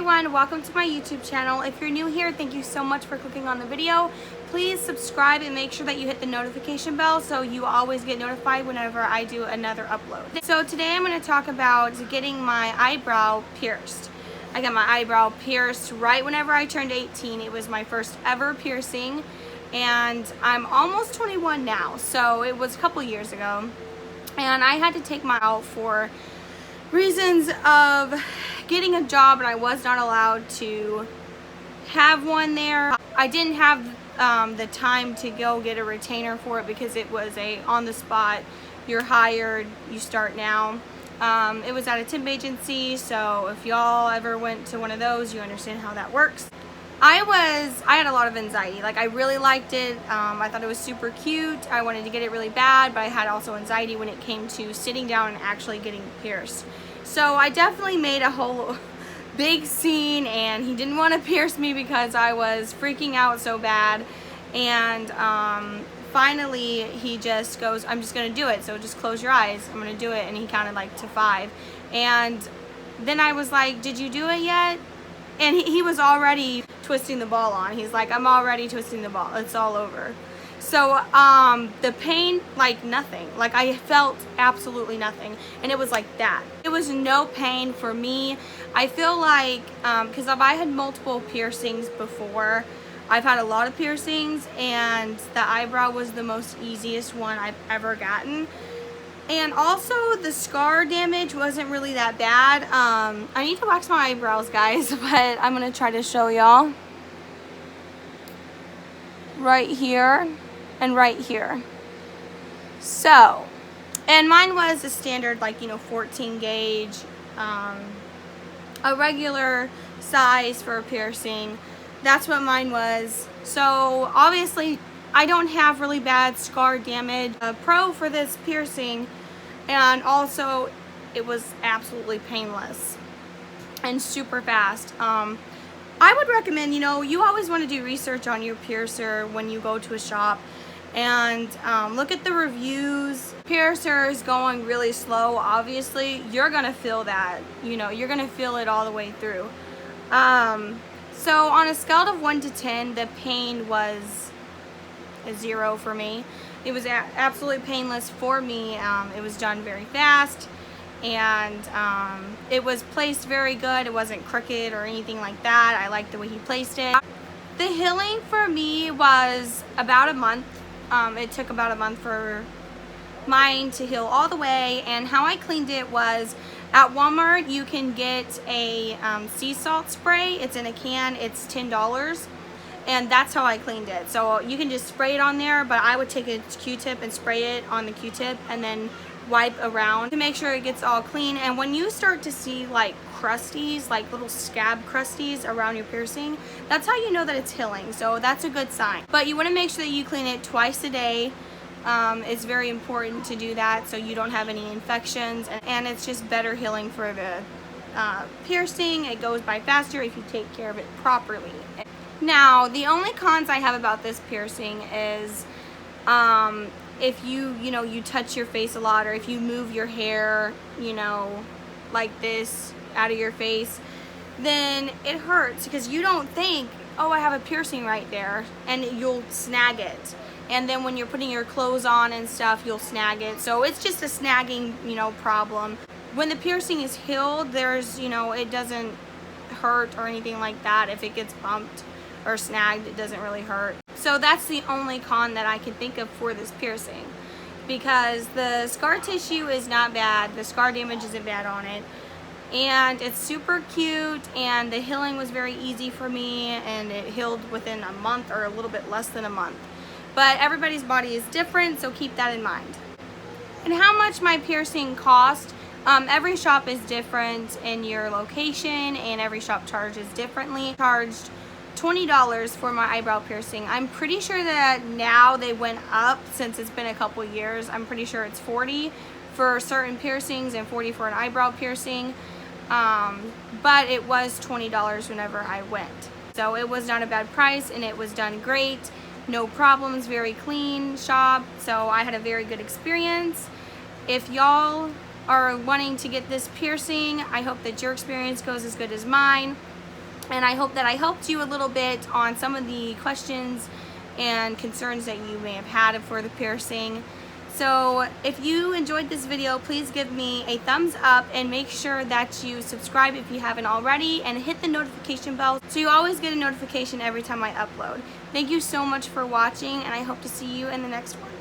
everyone, welcome to my YouTube channel. If you're new here, thank you so much for clicking on the video. Please subscribe and make sure that you hit the notification bell so you always get notified whenever I do another upload. So today I'm going to talk about getting my eyebrow pierced. I got my eyebrow pierced right whenever I turned 18. It was my first ever piercing and I'm almost 21 now, so it was a couple years ago. And I had to take my out for reasons of getting a job, and I was not allowed to have one there. I didn't have the time to go get a retainer for it because it was a on the spot, you're hired, you start now. It was at a temp agency, so if y'all ever went to one of those, you understand how that works. I had a lot of anxiety. Like, I really liked it. I thought it was super cute. I wanted to get it really bad, but I had also anxiety when it came to sitting down and actually getting pierced. So I definitely made a whole big scene, and he didn't want to pierce me because I was freaking out so bad. And finally he just goes, I'm just gonna do it, so just close your eyes, I'm gonna do it. And he counted like to 5, and then I was like, did you do it yet? And he was already twisting the ball on. He's like, I'm already twisting the ball, it's all over. So the pain, like nothing. Like, I felt absolutely nothing, and it was like that. It was no pain for me. I feel like, because I had multiple piercings before. I've had a lot of piercings, and the eyebrow was the most easiest one I've ever gotten. And also the scar damage wasn't really that bad. I need to wax my eyebrows, guys, but I'm gonna try to show y'all. Right here and right here. So, and mine was a standard, like, 14 gauge, a regular size for a piercing. That's what mine was. So obviously I don't have really bad scar damage. A pro for this piercing, and also it was absolutely painless and super fast. I would recommend, you always want to do research on your piercer when you go to a shop, and look at the reviews. Piercers going really slow, obviously you're gonna feel that, you're gonna feel it all the way through. So on a scale of 1 to 10, the pain was a 0 for me. It was absolutely painless for me. It was done very fast, and it was placed very good. It wasn't crooked or anything like that. I liked the way he placed it. The healing for me was about a month. It took about a month for mine to heal all the way, and how I cleaned it was, at Walmart you can get a sea salt spray. It's in a can. It's $10, and that's how I cleaned it. So you can just spray it on there, but I would take a Q-tip and spray it on the Q-tip and then wipe around to make sure it gets all clean. And when you start to see like crusties, like little scab crusties around your piercing, that's how you know that it's healing. So that's a good sign. But you want to make sure that you clean it twice a day. It's very important to do that so you don't have any infections, and it's just better healing for the piercing. It goes by faster if you take care of it properly. Now, the only cons I have about this piercing is if you touch your face a lot, or if you move your hair, like this out of your face, then it hurts because you don't think, oh, I have a piercing right there, and you'll snag it. And then when you're putting your clothes on and stuff, you'll snag it. So it's just a snagging, problem. When the piercing is healed, there's, it doesn't hurt or anything like that. If it gets bumped or snagged, it doesn't really hurt. So that's the only con that I can think of for this piercing, because the scar tissue is not bad. The scar damage isn't bad on it. And it's super cute, and the healing was very easy for me, and it healed within a month or a little bit less than a month. But everybody's body is different, so keep that in mind. And how much my piercing cost, every shop is different in your location, and every shop charges differently. Charged $20 for my eyebrow piercing. I'm pretty sure that now they went up since it's been a couple years. I'm pretty sure it's $40 for certain piercings and $40 for an eyebrow piercing. But it was $20 whenever I went. So it was not a bad price, and it was done great. No problems, very clean shop, so I had a very good experience. If y'all are wanting to get this piercing, I hope that your experience goes as good as mine. And I hope that I helped you a little bit on some of the questions and concerns that you may have had for the piercing. So if you enjoyed this video, please give me a thumbs up and make sure that you subscribe if you haven't already, and hit the notification bell so you always get a notification every time I upload. Thank you so much for watching, and I hope to see you in the next one.